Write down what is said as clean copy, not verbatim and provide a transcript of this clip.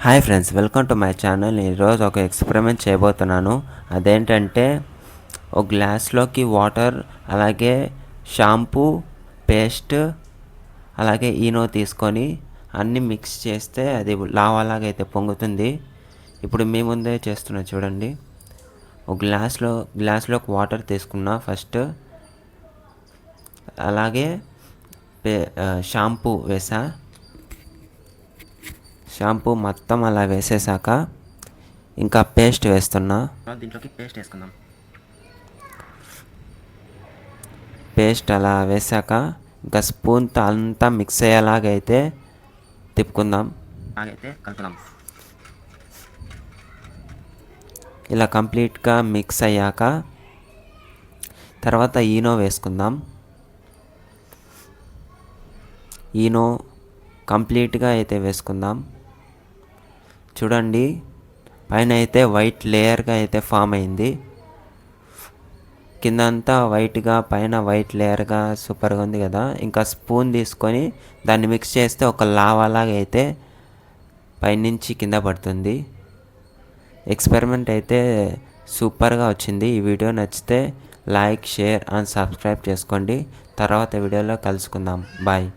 Hi friends, welcome to my channel. ఈరోజు ఒక experiment చేయబోతున్నాను. అదేంటంటే ఒక గ్లాస్లోకి వాటర్, అలాగే షాంపూ, పేస్ట్, అలాగే ఈనో తీసుకొని అన్నీ మిక్స్ చేస్తే అది లావాలాగా అయితే పొంగుతుంది. ఇప్పుడు మీ ముందే చేస్తున్నా చూడండి. ఒక గ్లాస్లోకి వాటర్ తీసుకున్నా ఫస్ట్, అలాగే షాంపూ వేసా. షాంపూ మొత్తం అలా వేసేసాక ఇంకా పేస్ట్ వేస్తున్నా. దీంట్లోకి పేస్ట్ వేసుకుందాం. పేస్ట్ అలా వేసాక ఇంకా స్పూన్తో అంతా మిక్స్ అయ్యేలాగైతే తిప్పుకుందాం. అలాగైతే కలుపుదాం. ఇలా కంప్లీట్గా మిక్స్ అయ్యాక తర్వాత ఈనో వేసుకుందాం. ఈనో కంప్లీట్గా అయితే వేసుకుందాం. చూడండి, పైన అయితే వైట్ లేయర్గా అయితే ఫామ్ అయింది. కింద అంతా వైట్గా, పైన వైట్ లేయర్గా సూపర్గా ఉంది కదా. ఇంకా స్పూన్ తీసుకొని దాన్ని మిక్స్ చేస్తే ఒక లావాలాగా అయితే పైనుంచి కింద పడుతుంది. ఎక్స్పెరిమెంట్ అయితే సూపర్గా వచ్చింది. ఈ వీడియో నచ్చితే లైక్, షేర్ అండ్ సబ్స్క్రైబ్ చేసుకోండి. తర్వాత వీడియోలో కలుసుకుందాం. బాయ్.